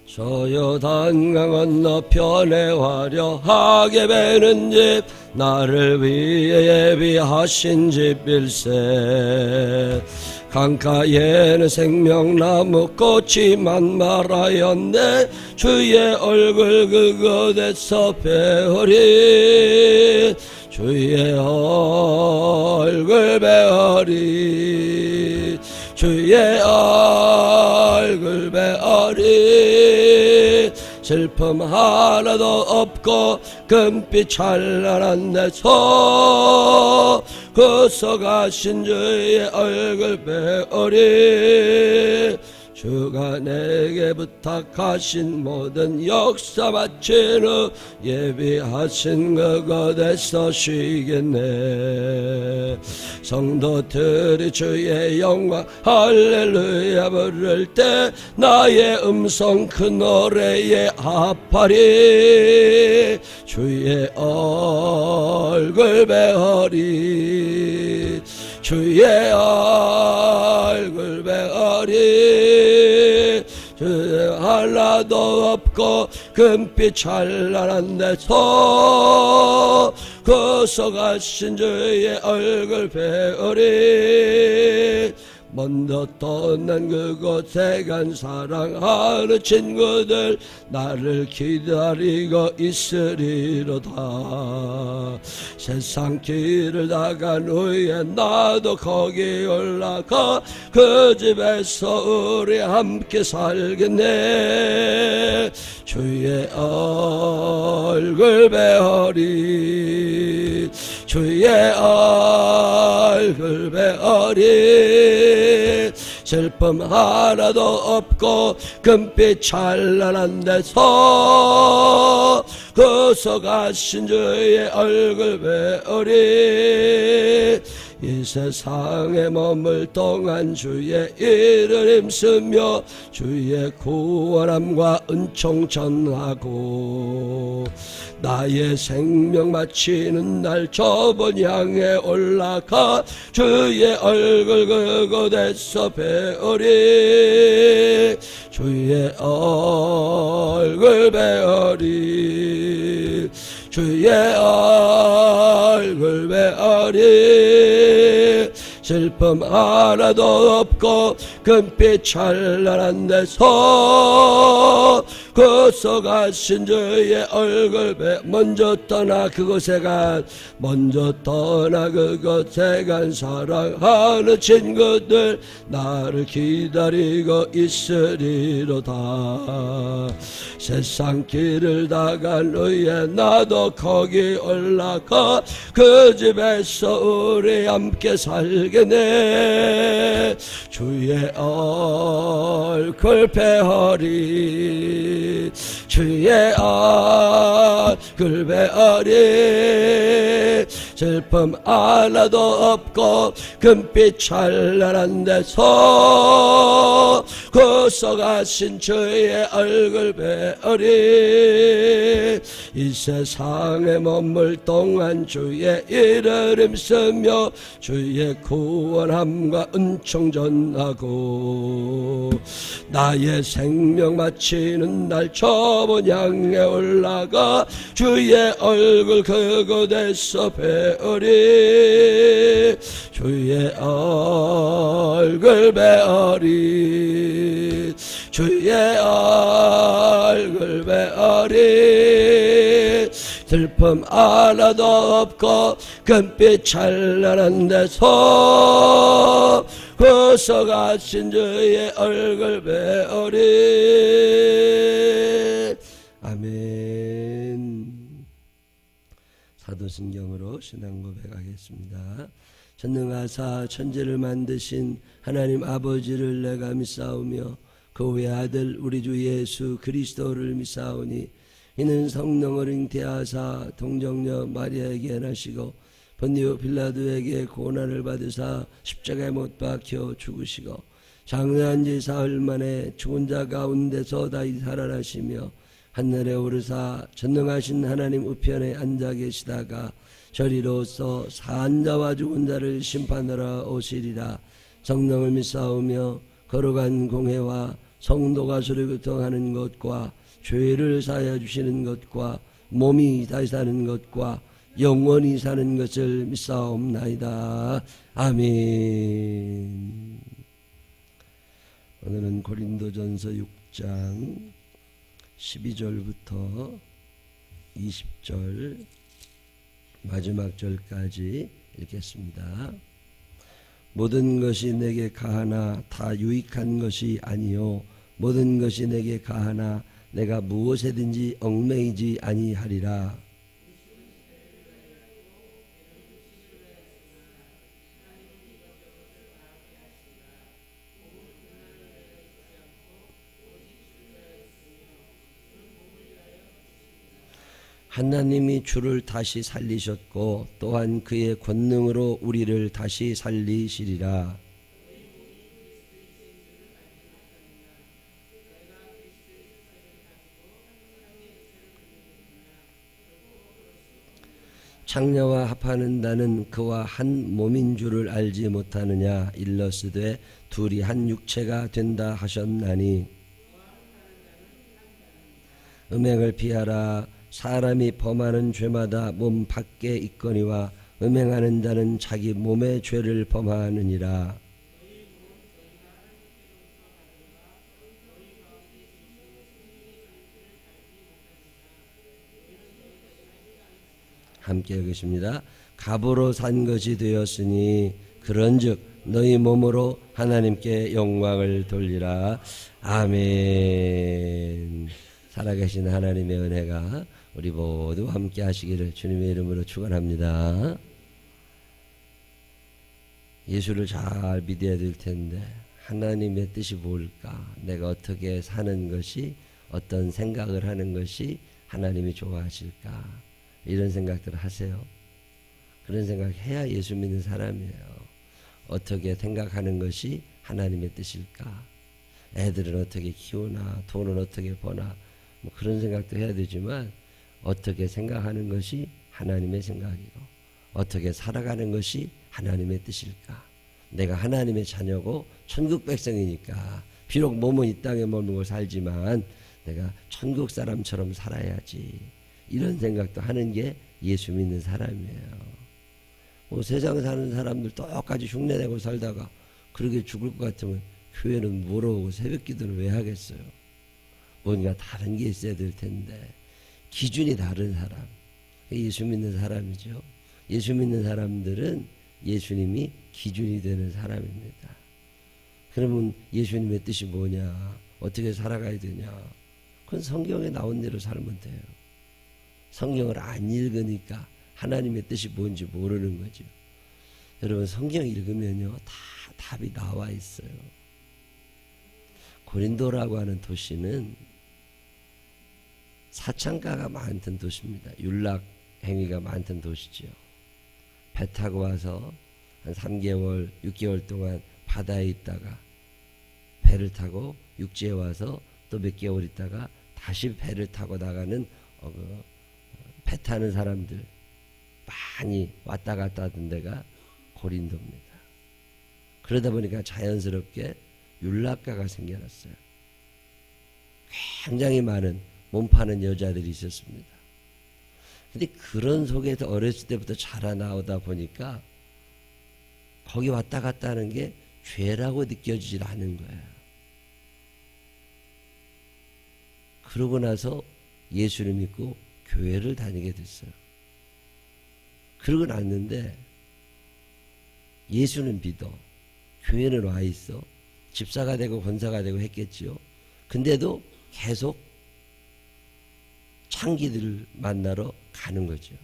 저 요단강 건너편에 화려하게 베는 집, 나를 위해 예비하신 집일세. 강가에는 생명나무 꽃이 만발하였네. 주의 얼굴 그곳에서 배우리. 주의 얼굴 배우리. 주의 얼굴 배우리. 슬픔 하나도 없고 금빛 찬란한 데서 거서 가신 주의 얼굴 배우리. 주가 내게 부탁하신 모든 역사 마친 후 예비하신 그곳에서 쉬겠네. 성도들이 주의 영광 할렐루야 부를 때 나의 음성 그 노래에 합하리. 주의 얼굴 배우리. 주의 얼굴 배우리. 주의 하나도 없고 금빛 찬란한 데서 거서 가신 주의 얼굴 배우리. 먼저 떠난 그곳에 간 사랑하는 친구들 나를 기다리고 있으리로다. 세상 길을 나간 후에 나도 거기 올라가 그 집에서 우리 함께 살겠네. 주의 얼굴 배우리. 주의 얼굴 배우리. 슬픔 하나도 없고 금빛 찬란한 데서 거서 가신 주의 얼굴 배우리. 이 세상에 머물 동안 주의 이를 힘쓰며 주의 구원함과 은총 전하고 나의 생명 마치는 날 저번 향해 올라가 주의 얼굴 그곳에서 배우리. 주의 얼굴 배우리. 주의 얼굴 배우리. 슬픔 하나도 없고 금빛 찬란한 데서 거서 가신 주의 얼굴 먼저 떠나 그곳에 간 사랑하는 친구들 나를 기다리고 있으리로다. 세상 길을 나간 후에 나도 거기 올라가 그 집에서 우리 함께 살겠네. 주의 얼굴 배우리. 주의 얼굴 배우리. 슬픔 하나도 없고 금빛 찬란한 데서 거서 가신 주의 얼굴 배우리. 이 세상에 머물 동안 주의 이를 힘쓰며 주의 구원함과 은총 전하고 나의 생명 마치는 날 저번 향해 올라가 주의 얼굴 그곳에서 배우리. 주의 얼굴 배우리. 주의 얼굴 배우리. 슬픔 하나도 없고 금빛 찬란한 데서 거서 가신 주의 얼굴 배우리. 아멘. 사도신경으로 신앙 고백하겠습니다. 전능하사 천지를 만드신 하나님 아버지를 내가 믿사오며 그 외아들 우리 주 예수 그리스도를 믿사오니 이는 성령을 잉태하사 동정녀 마리아에게 나시고 본디오 빌라도에게 고난을 받으사 십자가에 못 박혀 죽으시고 장사한 지 사흘 만에 죽은 자 가운데서 다시 살아나시며 하늘에 오르사 전능하신 하나님 우편에 앉아 계시다가 저리로서 산 자와 죽은 자를 심판하러 오시리라. 성령을 믿사오며 거룩한 공회와 성도가 서로 교통하는 것과 죄를 사하여 주시는 것과 몸이 다시 사는 것과 영원히 사는 것을 믿사옵나이다. 아멘. 오늘은 고린도전서 6장 12절부터 20절 마지막 절까지 읽겠습니다. 모든 것이 내게 가하나 다 유익한 것이 아니요 모든 것이 내게 가하나 내가 무엇에든지 얽매이지 아니하리라. 하나님이 주를 다시 살리셨고 또한 그의 권능으로 우리를 다시 살리시리라. 창녀와 합하는 나는 그와 한 몸인 줄을 알지 못하느냐. 일러스되 둘이 한 육체가 된다 하셨나니 음행을 피하라. 사람이 범하는 죄마다 몸 밖에 있거니와 음행하는 자는 자기 몸의 죄를 범하느니라. 함께 읽으십니다. 값으로 산 것이 되었으니 그런즉 너희 몸으로 하나님께 영광을 돌리라. 아멘. 살아계신 하나님의 은혜가 우리 모두 함께 하시기를 주님의 이름으로 축원합니다. 예수를 잘 믿어야 될 텐데 하나님의 뜻이 뭘까? 내가 어떻게 사는 것이, 어떤 생각을 하는 것이 하나님이 좋아하실까? 이런 생각들을 하세요. 그런 생각 해야 예수 믿는 사람이에요. 어떻게 생각하는 것이 하나님의 뜻일까? 애들은 어떻게 키우나, 돈은 어떻게 버나, 뭐 그런 생각도 해야 되지만 어떻게 생각하는 것이 하나님의 생각이고 어떻게 살아가는 것이 하나님의 뜻일까? 내가 하나님의 자녀고 천국 백성이니까 비록 몸은 이 땅에 머물고 살지만 내가 천국 사람처럼 살아야지, 이런 생각도 하는 게 예수 믿는 사람이에요. 뭐 세상 사는 사람들 똑같이 흉내내고 살다가 그렇게 죽을 것 같으면 교회는 뭐로 오고 새벽 기도는 왜 하겠어요? 뭔가 다른 게 있어야 될 텐데 기준이 다른 사람, 예수 믿는 사람이죠. 예수 믿는 사람들은 예수님이 기준이 되는 사람입니다. 그러면 예수님의 뜻이 뭐냐, 어떻게 살아가야 되냐, 그건 성경에 나온 대로 살면 돼요. 성경을 안 읽으니까 하나님의 뜻이 뭔지 모르는 거죠. 여러분 성경 읽으면요 다 답이 나와 있어요. 고린도라고 하는 도시는 사창가가 많던 도시입니다. 율락 행위가 많던 도시죠. 배 타고 와서 한 3개월, 6개월 동안 바다에 있다가 배를 타고 육지에 와서 또 몇 개월 있다가 다시 배를 타고 나가는 배 타는 사람들 많이 왔다 갔다 하던 데가 고린도입니다. 그러다 보니까 자연스럽게 율락가가 생겨났어요. 굉장히 많은 몸 파는 여자들이 있었습니다. 근데 그런 속에서 어렸을 때부터 자라나오다 보니까 거기 왔다 갔다 하는 게 죄라고 느껴지질 않은 거예요. 그러고 나서 예수를 믿고 교회를 다니게 됐어요. 그러고 났는데 예수는 믿어, 교회는 와 있어, 집사가 되고 권사가 되고 했겠지요. 근데도 계속 창기들을 만나러 가는 거죠.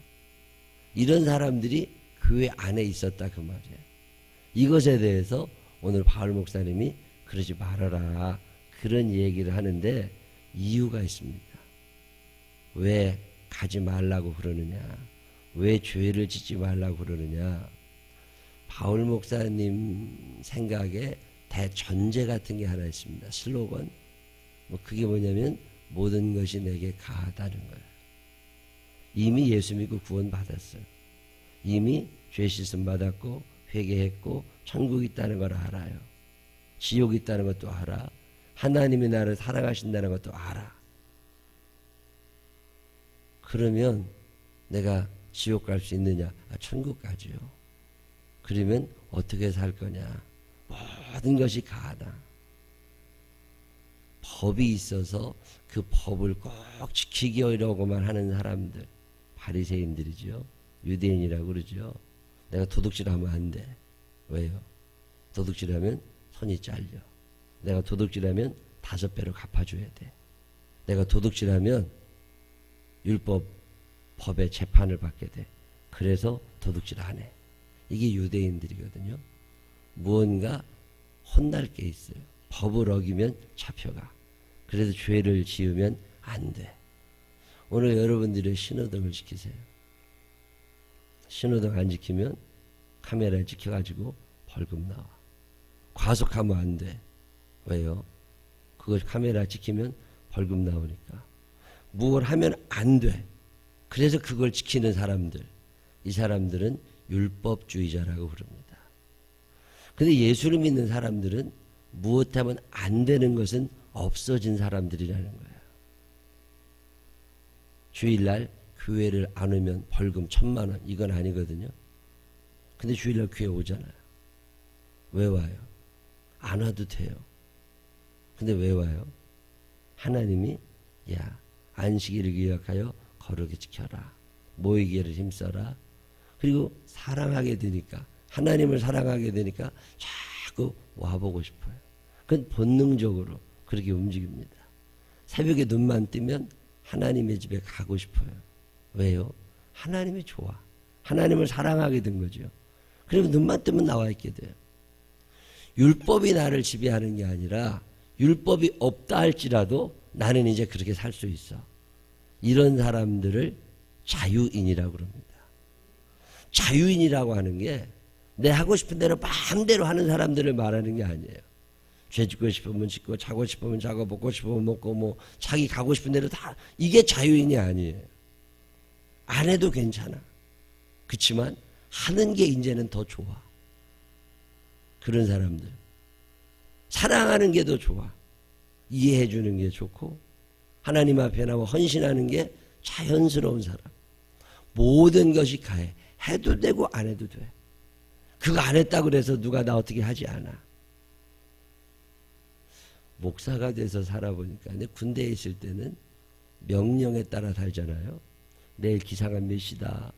이런 사람들이 교회 안에 있었다 그 말이에요. 이것에 대해서 오늘 바울 목사님이 그러지 말아라 그런 얘기를 하는데 이유가 있습니다. 왜 가지 말라고 그러느냐, 왜 죄를 짓지 말라고 그러느냐. 바울 목사님 생각에 대전제 같은 게 하나 있습니다. 슬로건. 그게 뭐냐면 모든 것이 내게 가하다는 거예요. 이미 예수 믿고 구원 받았어요. 이미 죄 씻음 받았고 회개했고 천국 있다는 걸 알아요. 지옥 있다는 것도 알아. 하나님이 나를 사랑하신다는 것도 알아. 그러면 내가 지옥 갈 수 있느냐? 천국 가지요. 그러면 어떻게 살 거냐? 모든 것이 가하다. 법이 있어서 그 법을 꼭 지키기 어려고만 하는 사람들, 바리새인들이죠. 유대인이라고 그러죠. 내가 도둑질하면 안 돼. 왜요? 도둑질하면 손이 잘려. 내가 도둑질하면 5배로 갚아줘야 돼. 내가 도둑질하면 율법 법의 재판을 받게 돼. 그래서 도둑질 안 해. 이게 유대인들이거든요. 무언가 혼날 게 있어요. 법을 어기면 잡혀가. 그래서 죄를 지으면 안 돼. 오늘 여러분들의 신호등을 지키세요. 신호등 안 지키면 카메라에 찍혀가지고 벌금 나와. 과속하면 안 돼. 왜요? 그거 카메라 찍히면 벌금 나오니까. 무엇을 하면 안 돼. 그래서 그걸 지키는 사람들, 이 사람들은 율법주의자라고 부릅니다. 근데 예수를 믿는 사람들은 무엇하면 안 되는 것은 없어진 사람들이라는 거예요. 주일날 교회를 안 오면 벌금 1,000만 원, 이건 아니거든요. 근데 주일날 교회 오잖아요. 왜 와요? 안 와도 돼요. 근데 왜 와요? 하나님이 야, 안식일을 기억하여 거룩히 지켜라. 모이기를 힘써라. 그리고 사랑하게 되니까, 하나님을 사랑하게 되니까 자꾸 와보고 싶어요. 그건 본능적으로 그렇게 움직입니다. 새벽에 눈만 뜨면 하나님의 집에 가고 싶어요. 왜요? 하나님이 좋아. 하나님을 사랑하게 된 거죠. 그리고 눈만 뜨면 나와 있게 돼요. 율법이 나를 지배하는 게 아니라 율법이 없다 할지라도 나는 이제 그렇게 살 수 있어. 이런 사람들을 자유인이라고 합니다. 자유인이라고 하는 게 내 하고 싶은 대로 마음대로 하는 사람들을 말하는 게 아니에요. 죄 짓고 싶으면 짓고, 자고 싶으면 자고, 먹고 싶으면 먹고, 뭐 자기 가고 싶은 대로 다, 이게 자유인이 아니에요. 안 해도 괜찮아. 그렇지만 하는 게 이제는 더 좋아. 그런 사람들. 사랑하는 게 더 좋아. 이해해 주는 게 좋고, 하나님 앞에 나와 헌신하는 게 자연스러운 사람. 모든 것이 가해. 해도 되고 안 해도 돼. 그거 안 했다고 그래서 누가 나 어떻게 하지 않아. 목사가 돼서 살아보니까, 근데 군대에 있을 때는 명령에 따라 살잖아요. 내일 기상은 몇 시다.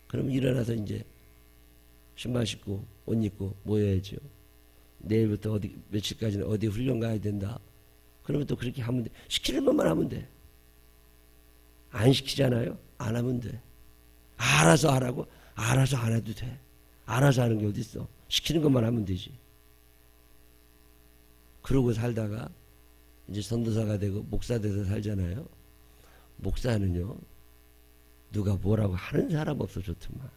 그럼 일어나서 이제 신발 신고 옷 입고 모여야죠. 내일부터 어디 며칠까지는 어디 훈련 가야 된다. 그러면 또 그렇게 하면 돼. 시키는 것만 하면 돼. 안 시키잖아요. 안 하면 돼. 알아서 하라고. 알아서 안 해도 돼. 알아서 하는 게 어디 있어. 시키는 것만 하면 되지. 그러고 살다가 이제 선도사가 되고 목사 돼서 살잖아요. 목사는요, 누가 뭐라고 하는 사람 없어. 좋더만.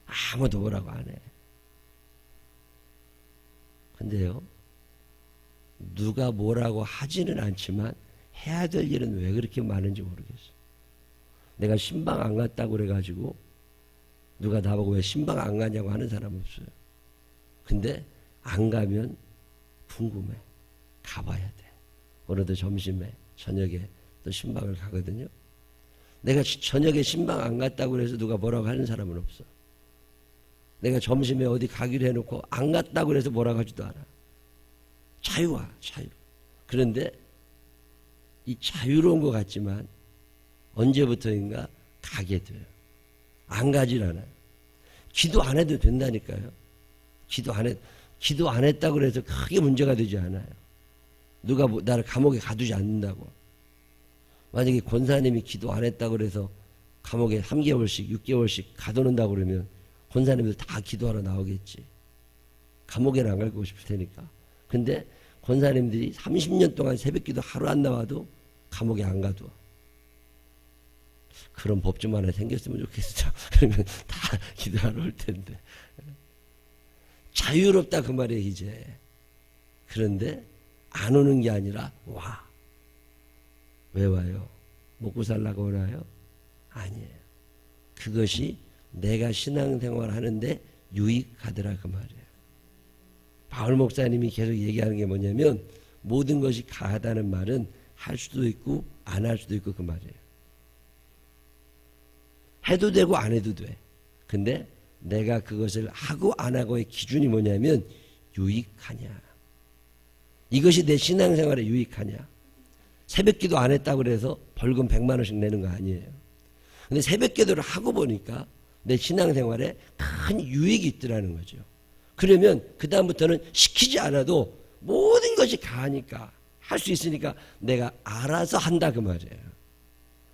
아무도 뭐라고 안 해. 근데요, 누가 뭐라고 하지는 않지만 해야 될 일은 왜 그렇게 많은지 모르겠어. 내가 신방 안 갔다고 그래가지고 누가 나보고 왜 신방 안 가냐고 하는 사람 없어요. 근데 안 가면 궁금해. 가봐야 돼. 오늘도 점심에 저녁에 또 신방을 가거든요. 내가 저녁에 신방 안 갔다고 해서 누가 뭐라고 하는 사람은 없어. 내가 점심에 어디 가기로 해놓고 안 갔다고 해서 뭐라고 하지도 않아. 자유와 자유. 그런데 이 자유로운 것 같지만 언제부터인가 가게 돼요. 안 가질 않아요. 기도 안 해도 된다니까요. 기도 안 했다고 해서 크게 문제가 되지 않아요. 누가 나를 감옥에 가두지 않는다고. 만약에 권사님이 기도 안 했다고 해서 감옥에 3개월씩 6개월씩 가두는다고 그러면 권사님들 다 기도하러 나오겠지. 감옥에는 안 가고 싶을 테니까. 근데 권사님들이 30년 동안 새벽기도 하루 안 나와도 감옥에 안 가둬. 그런 법 좀 하나 생겼으면 좋겠어. 그러면 다 기도하러 올 텐데. 자유롭다 그 말이에요 이제. 그런데 안 오는 게 아니라 와. 왜 와요? 먹고 살라고 오나요? 아니에요. 그것이 내가 신앙생활 하는데 유익하더라 그 말이에요. 바울 목사님이 계속 얘기하는 게 뭐냐면 모든 것이 가하다는 말은 할 수도 있고 안 할 수도 있고 그 말이에요. 해도 되고 안 해도 돼. 근데 내가 그것을 하고 안 하고의 기준이 뭐냐면 유익하냐. 이것이 내 신앙생활에 유익하냐. 새벽기도 안 했다고 그래서 벌금 100만 원씩 내는 거 아니에요. 근데 새벽기도를 하고 보니까 내 신앙생활에 큰 유익이 있더라는 거죠. 그러면 그 다음부터는 시키지 않아도 모든 것이 가하니까 할 수 있으니까 내가 알아서 한다 그 말이에요.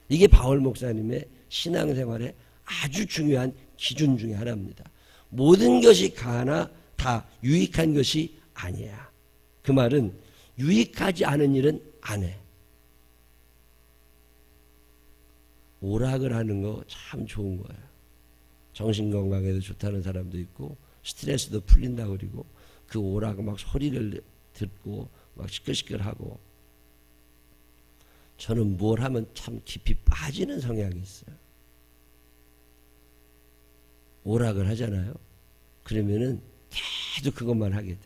이게 바울 목사님의 신앙생활에 아주 중요한 기준 중에 하나입니다. 모든 것이 가하나 다 유익한 것이 아니야. 그 말은 유익하지 않은 일은 안 해. 오락을 하는 거 참 좋은 거예요. 정신건강에도 좋다는 사람도 있고 스트레스도 풀린다고 그러고 그 오락 막 소리를 듣고 막 시끌시끌하고 저는 뭘 하면 참 깊이 빠지는 성향이 있어요. 오락을 하잖아요. 그러면은 계속 그것만 하게 돼요.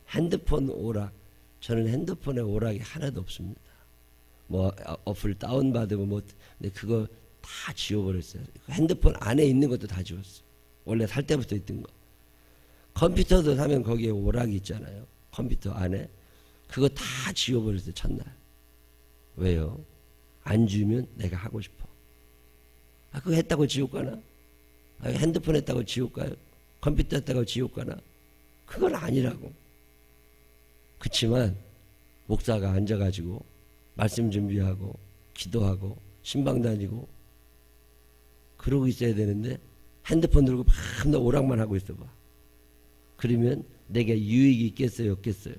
핸드폰 오락, 저는 핸드폰에 오락이 하나도 없습니다. 뭐 어플 다운받으고 뭐 근데 그거 다 지워버렸어요. 핸드폰 안에 있는 것도 다 지웠어요. 원래 살 때부터 있던 거. 컴퓨터도 사면 거기에 오락이 있잖아요. 컴퓨터 안에 그거 다 지워버렸어요. 첫날. 왜요? 안 지우면 내가 하고 싶어. 그거 했다고 지울까나? 핸드폰 했다고 지울까요? 컴퓨터 했다고 지울까나? 그건 아니라고. 그치만 목사가 앉아가지고 말씀 준비하고 기도하고 신방 다니고 그러고 있어야 되는데 핸드폰 들고 밤낮 오락만 하고 있어 봐. 그러면 내게 유익이 있겠어요? 없겠어요?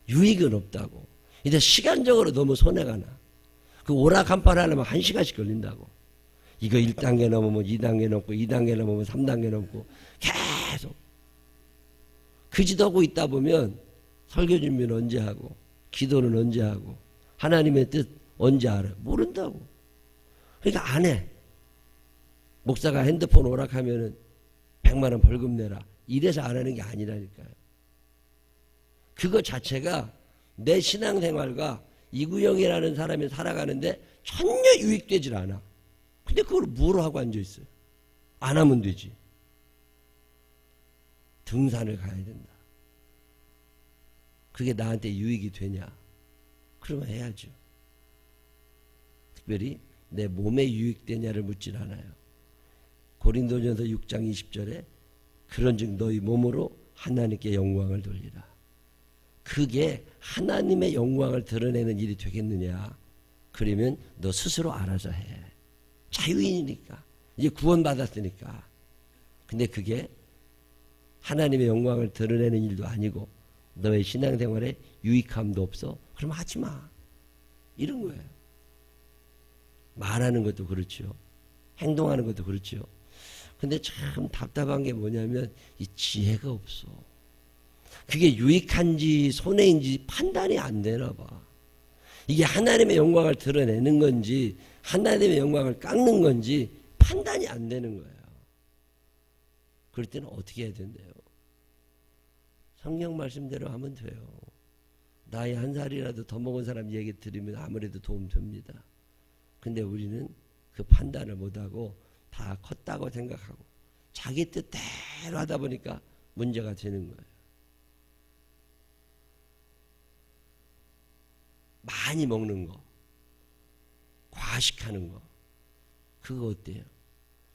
유익은 없다고. 이제 시간적으로 너무 손해가 나. 그 오락 한 판 하려면 1시간씩 걸린다고. 이거 1단계 넘으면 2단계 넘고 2단계 넘으면 3단계 넘고 계속 그짓하고 있다 보면 설교 준비는 언제 하고 기도는 언제 하고 하나님의 뜻 언제 알아요? 모른다고. 그러니까 안 해. 목사가 핸드폰 오락하면은 100만 원 벌금 내라. 이래서 안 하는 게 아니라니까요. 그거 자체가 내 신앙생활과 이구영이라는 사람이 살아가는데 전혀 유익되질 않아. 근데 그걸 뭐로 하고 앉아있어요? 안 하면 되지. 등산을 가야 된다. 그게 나한테 유익이 되냐? 그러면 해야죠. 특별히 내 몸에 유익되냐를 묻질 않아요. 고린도전서 6장 20절에 그런즉 너희 몸으로 하나님께 영광을 돌리라. 그게 하나님의 영광을 드러내는 일이 되겠느냐? 그러면 너 스스로 알아서 해. 자유인이니까. 이제 구원받았으니까. 근데 그게 하나님의 영광을 드러내는 일도 아니고 너의 신앙생활에 유익함도 없어. 그럼 하지 마. 이런 거예요. 말하는 것도 그렇죠. 행동하는 것도 그렇죠. 근데 참 답답한 게 뭐냐면 이 지혜가 없어. 그게 유익한지 손해인지 판단이 안 되나 봐. 이게 하나님의 영광을 드러내는 건지 하나님의 영광을 깎는 건지 판단이 안 되는 거예요. 그럴 때는 어떻게 해야 된대요? 성경 말씀대로 하면 돼요. 나이 한 살이라도 더 먹은 사람 얘기 들으면 아무래도 도움 됩니다. 근데 우리는 그 판단을 못하고 다 컸다고 생각하고 자기 뜻대로 하다 보니까 문제가 되는 거예요. 많이 먹는 거, 과식하는 거, 그거 어때요?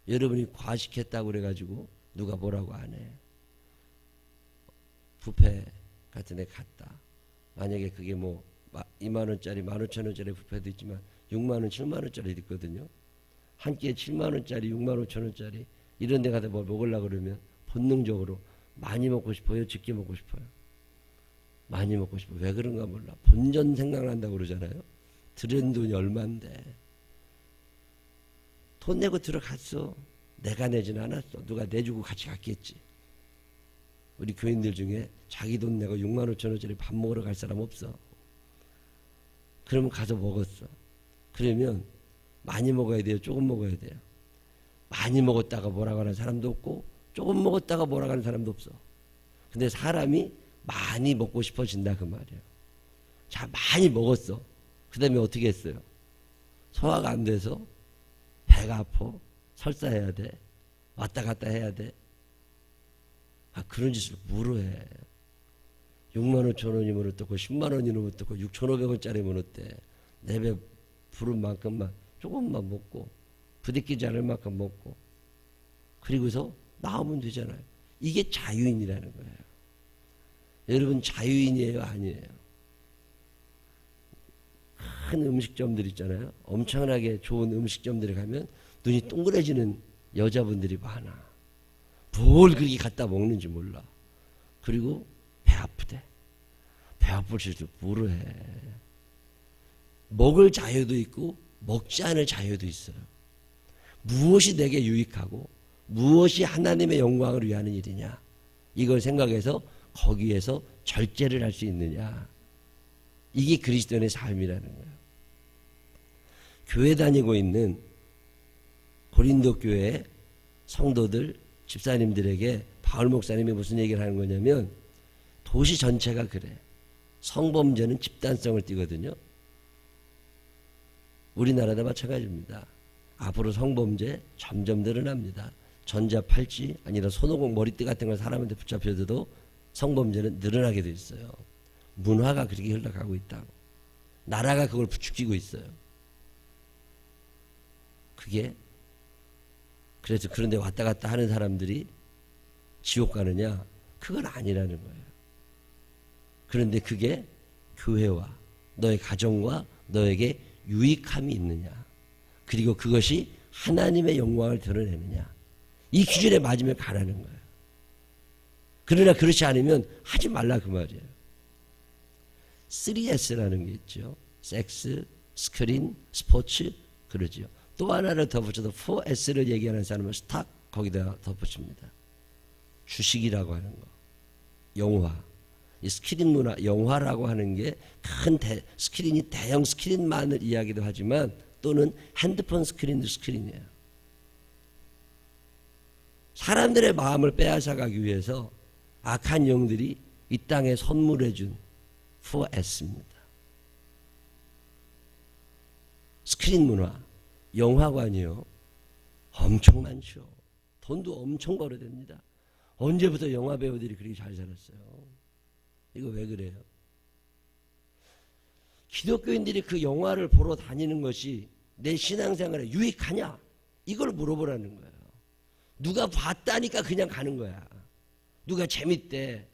여러분이 과식했다고 그래가지고 누가 뭐라고 안 해. 뷔페 같은 데 갔다. 만약에 그게 뭐 2만 원짜리, 15,000원짜리 뷔페도 있지만 6만 원, 7만 원짜리도 있거든요. 한 끼에 7만 원짜리, 6만 5천 원짜리 이런 데 가서 뭘 먹으려고 그러면 본능적으로 많이 먹고 싶어요? 적게 먹고 싶어요? 많이 먹고 싶어요. 왜 그런가 몰라. 본전 생각난다고 그러잖아요. 들은 돈이 얼만데. 돈 내고 들어갔어. 내가 내진 않았어. 누가 내주고 같이 갔겠지. 우리 교인들 중에 자기 돈 내고 6만 5천 원짜리 밥 먹으러 갈 사람 없어. 그러면 가서 먹었어. 그러면 많이 먹어야 돼요? 조금 먹어야 돼요? 많이 먹었다가 뭐라고 하는 사람도 없고 조금 먹었다가 뭐라고 하는 사람도 없어. 근데 사람이 많이 먹고 싶어진다 그 말이에요. 자, 많이 먹었어. 그 다음에 어떻게 했어요? 소화가 안 돼서 배가 아파. 설사해야 돼. 왔다 갔다 해야 돼. 그런 짓을 뭐로 해? 6만 5천 원이면 어떻고 10만 원이면 어떻고 6,500원짜리면 어때? 내 배 부른 만큼만 조금만 먹고 부대끼지 않을 만큼 먹고 그리고서 나오면 되잖아요. 이게 자유인이라는 거예요. 여러분 자유인이에요? 아니에요? 큰 음식점들 있잖아요. 엄청나게 좋은 음식점들에 가면 눈이 동그래지는 여자분들이 많아. 뭘 그렇게 갖다 먹는지 몰라. 그리고 배 아프대. 배 아플 때도 뭐를 해. 먹을 자유도 있고 먹지 않을 자유도 있어요. 무엇이 내게 유익하고 무엇이 하나님의 영광을 위하는 일이냐. 이걸 생각해서 거기에서 절제를 할 수 있느냐. 이게 그리스도인의 삶이라는 거예요. 교회 다니고 있는 고린도 교회 성도들, 집사님들에게 바울 목사님이 무슨 얘기를 하는 거냐면 도시 전체가 그래. 성범죄는 집단성을 띠거든요. 우리나라도 마찬가지입니다. 앞으로 성범죄 점점 늘어납니다. 전자팔찌 아니라 손오공 머리띠 같은 걸 사람한테 붙잡혀도 성범죄는 늘어나게 돼 있어요. 문화가 그렇게 흘러가고 있다고. 나라가 그걸 부추기고 있어요. 그게 그래서 그런데 왔다 갔다 하는 사람들이 지옥 가느냐? 그건 아니라는 거예요. 그런데 그게 교회와 너의 가정과 너에게 유익함이 있느냐? 그리고 그것이 하나님의 영광을 드러내느냐? 이 기준에 맞으면 가라는 거예요. 그러나 그렇지 않으면 하지 말라 그 말이에요. 3S라는 게 있죠. 섹스, 스크린, 스포츠 그러죠. 또 하나를 덧붙여서 4S를 얘기하는 사람은 스탁 거기다 덧붙입니다. 주식이라고 하는 거. 영화. 이 스크린 문화, 영화라고 하는 게 큰 스크린이 대형 스크린만을 이야기도 하지만 또는 핸드폰 스크린도 스크린이에요. 사람들의 마음을 빼앗아가기 위해서 악한 영들이 이 땅에 선물해준 4S입니다. 스크린 문화, 영화관이요. 엄청 많죠. 돈도 엄청 벌어야 됩니다. 언제부터 영화 배우들이 그렇게 잘 살았어요? 이거 왜 그래요? 기독교인들이 그 영화를 보러 다니는 것이 내 신앙생활에 유익하냐? 이걸 물어보라는 거예요. 누가 봤다니까 그냥 가는 거야. 누가 재밌대.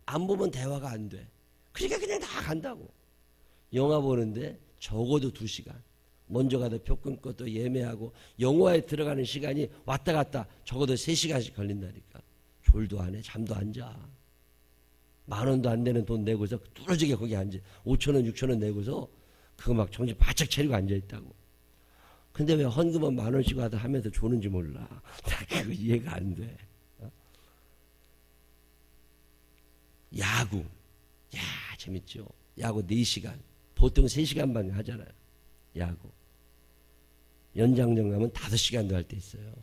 안 보면 대화가 안 돼. 그러니까 그냥 다 간다고. 영화 보는데 적어도 2시간. 먼저 가도 표 끊고 또 예매하고 영화에 들어가는 시간이 왔다 갔다 적어도 3시간씩 걸린다니까. 졸도 안 해. 잠도 안 자. 10,000원도 안 되는 돈 내고서 뚫어지게 거기 앉아. 5,000원, 6,000원 내고서 그거 막 정신 바짝 차리고 앉아있다고. 근데 왜 헌금은 10,000원씩 와도 하면서 조는지 몰라. 나 그거 이해가 안 돼. 야구. 야, 재밌죠. 야구 4시간. 보통 3시간 반 하잖아요. 야구. 연장전 가면 5시간도 할 때 있어요.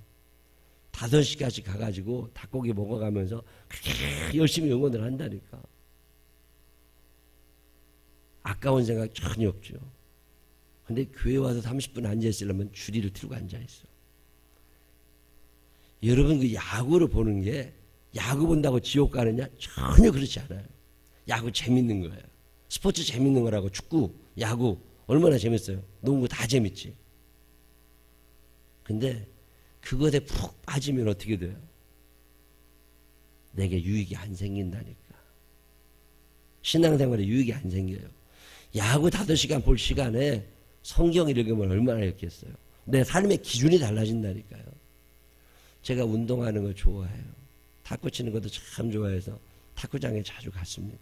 5시간씩 가가지고 닭고기 먹어가면서 그렇게 열심히 응원을 한다니까. 아까운 생각 전혀 없죠. 근데 교회 와서 30분 앉아있으려면 줄이를 틀고 앉아있어. 여러분 그 야구를 보는 게 야구 본다고 지옥 가느냐? 전혀 그렇지 않아요. 야구 재밌는 거예요. 스포츠 재밌는 거라고. 축구, 야구 얼마나 재밌어요. 농구 다 재밌지. 근데 그것에 푹 빠지면 어떻게 돼요? 내게 유익이 안 생긴다니까. 신앙생활에 유익이 안 생겨요. 야구 5시간 볼 시간에 성경 읽으면 얼마나 읽겠어요. 내 삶의 기준이 달라진다니까요. 제가 운동하는 거 좋아해요. 탁구 치는 것도 참 좋아해서 탁구장에 자주 갔습니다.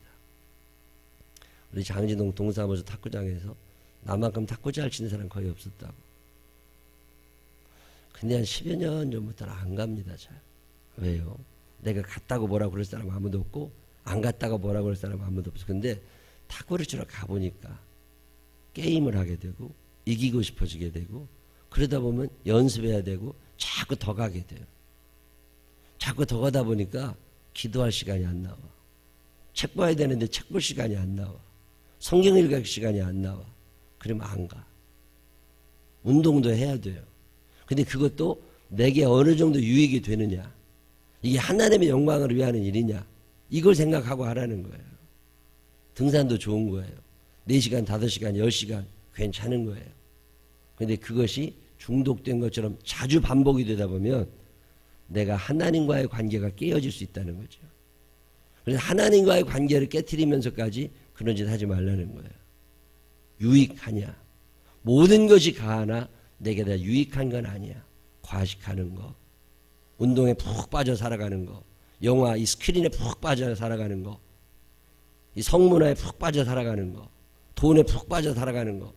우리 장진동 동사무소 탁구장에서 나만큼 탁구 잘 치는 사람 거의 없었다고. 근데 한 10여 년 전부터는 안 갑니다. 잘. 왜요? 내가 갔다고 뭐라고 그럴 사람 아무도 없고 안 갔다고 뭐라고 그럴 사람 아무도 없어. 근데 탁구를 치러 가보니까 게임을 하게 되고 이기고 싶어지게 되고 그러다 보면 연습해야 되고 자꾸 더 가게 돼요. 자꾸 더 가다 보니까 기도할 시간이 안 나와. 책 봐야 되는데 책 볼 시간이 안 나와. 성경 읽을 시간이 안 나와. 그러면 안 가. 운동도 해야 돼요. 근데 그것도 내게 어느 정도 유익이 되느냐, 이게 하나님의 영광을 위하는 일이냐, 이걸 생각하고 하라는 거예요. 등산도 좋은 거예요. 4시간, 5시간, 10시간 괜찮은 거예요. 근데 그것이 중독된 것처럼 자주 반복이 되다 보면 내가 하나님과의 관계가 깨어질 수 있다는 거죠. 그래서 하나님과의 관계를 깨트리면서까지 그런 짓 하지 말라는 거예요. 유익하냐? 모든 것이 가하나 내게 다 유익한 건 아니야. 과식하는 거, 운동에 푹 빠져 살아가는 거, 영화 이 스크린에 푹 빠져 살아가는 거, 이 성문화에 푹 빠져 살아가는 거, 돈에 푹 빠져 살아가는 거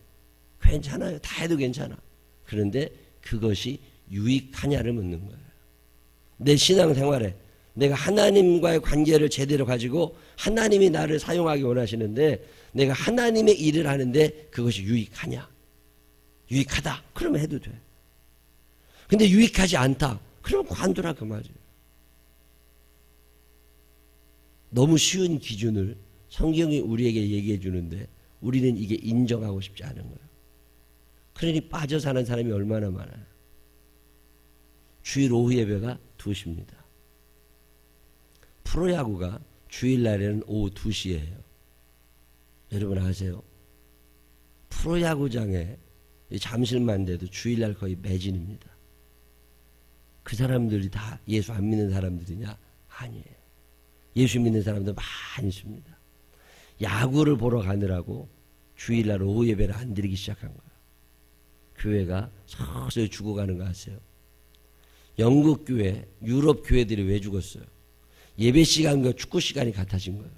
괜찮아요. 다 해도 괜찮아. 그런데 그것이 유익하냐를 묻는 거예요. 내 신앙생활에 내가 하나님과의 관계를 제대로 가지고 하나님이 나를 사용하기 원하시는데 내가 하나님의 일을 하는데 그것이 유익하냐? 유익하다. 그러면 해도 돼. 근데 유익하지 않다. 그러면 관두라 그 말이에요. 너무 쉬운 기준을 성경이 우리에게 얘기해 주는데 우리는 이게 인정하고 싶지 않은 거예요. 그러니 빠져 사는 사람이 얼마나 많아요. 주일 오후 예배가 2시입니다. 프로야구가 주일날에는 오후 2시예요. 여러분 아세요? 프로야구장에 잠실만 돼도 주일날 거의 매진입니다. 그 사람들이 다 예수 안 믿는 사람들이냐? 아니에요. 예수 믿는 사람들 많이 있습니다. 야구를 보러 가느라고 주일날 오후 예배를 안 드리기 시작한 거예요. 교회가 서서히 죽어가는 거 아세요? 영국 교회, 유럽 교회들이 왜 죽었어요? 예배 시간과 축구 시간이 같아진 거예요.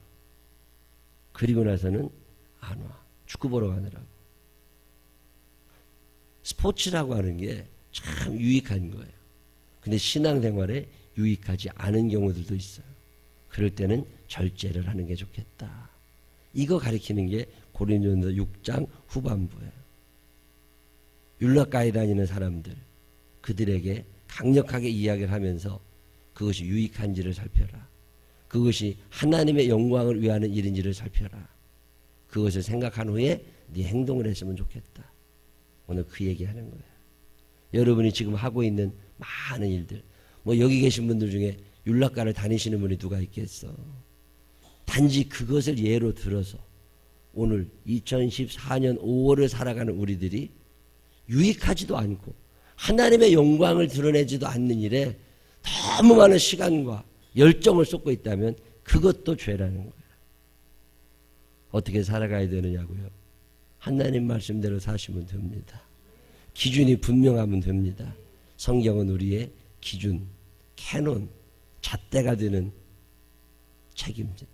그리고 나서는 안 와. 축구 보러 가느라고. 스포츠라고 하는 게 참 유익한 거예요. 근데 신앙생활에 유익하지 않은 경우들도 있어요. 그럴 때는 절제를 하는 게 좋겠다. 이거 가리키는 게 고린도전서 6장 후반부예요. 율락가에 다니는 사람들, 그들에게 강력하게 이야기를 하면서 그것이 유익한지를 살펴라. 그것이 하나님의 영광을 위하는 일인지를 살펴라. 그것을 생각한 후에 네 행동을 했으면 좋겠다. 오늘 그 얘기하는 거예요. 여러분이 지금 하고 있는 많은 일들, 뭐 여기 계신 분들 중에 율락가를 다니시는 분이 누가 있겠어. 단지 그것을 예로 들어서 오늘 2014년 5월을 살아가는 우리들이 유익하지도 않고 하나님의 영광을 드러내지도 않는 일에 너무 많은 시간과 열정을 쏟고 있다면 그것도 죄라는 거예요. 어떻게 살아가야 되느냐고요? 하나님 말씀대로 사시면 됩니다. 기준이 분명하면 됩니다. 성경은 우리의 기준, 캐논, 잣대가 되는 책입니다.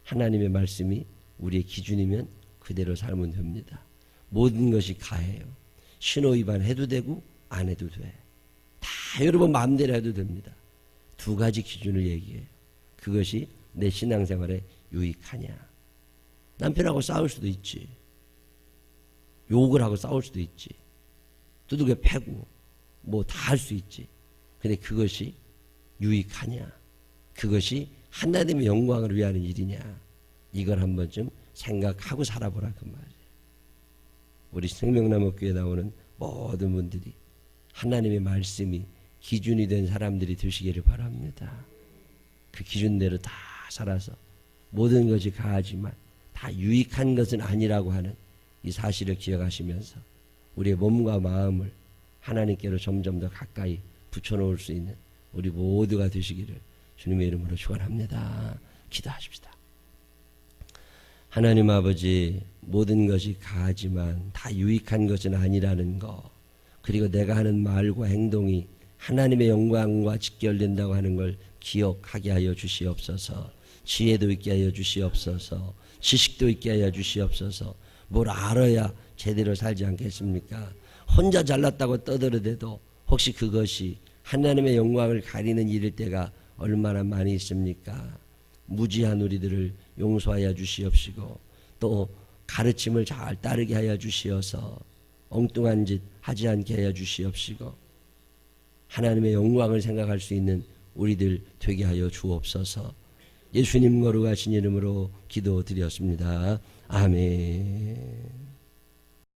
하나님의 말씀이 우리의 기준이면 그대로 살면 됩니다. 모든 것이 가해요. 신호 위반 해도 되고 안 해도 돼. 다 여러분 마음대로 해도 됩니다. 2가지 기준을 얘기해요. 그것이 내 신앙생활에 유익하냐. 남편하고 싸울 수도 있지. 욕을 하고 싸울 수도 있지. 두들겨 패고 뭐 다 할 수 있지. 근데 그것이 유익하냐. 그것이 하나님의 영광을 위하는 일이냐. 이걸 한 번쯤 생각하고 살아보라 그 말이에요. 우리 생명나무교회에 나오는 모든 분들이 하나님의 말씀이 기준이 된 사람들이 되시기를 바랍니다. 그 기준대로 다 살아서 모든 것이 가하지만 다 유익한 것은 아니라고 하는 이 사실을 기억하시면서 우리의 몸과 마음을 하나님께로 점점 더 가까이 붙여놓을 수 있는 우리 모두가 되시기를 주님의 이름으로 축원합니다. 기도하십시다. 하나님 아버지, 모든 것이 가하지만 다 유익한 것은 아니라는 거, 그리고 내가 하는 말과 행동이 하나님의 영광과 직결된다고 하는 걸 기억하게 하여 주시옵소서. 지혜도 있게 하여 주시옵소서. 지식도 있게 하여 주시옵소서. 뭘 알아야 제대로 살지 않겠습니까? 혼자 잘났다고 떠들어대도 혹시 그것이 하나님의 영광을 가리는 일일 때가 얼마나 많이 있습니까? 무지한 우리들을 용서하여 주시옵시고 또 가르침을 잘 따르게 하여 주시어서 엉뚱한 짓 하지 않게 하여 주시옵시고 하나님의 영광을 생각할 수 있는 우리들 되게 하여 주옵소서. 예수님 거룩하신 이름으로 기도드렸습니다. 아멘.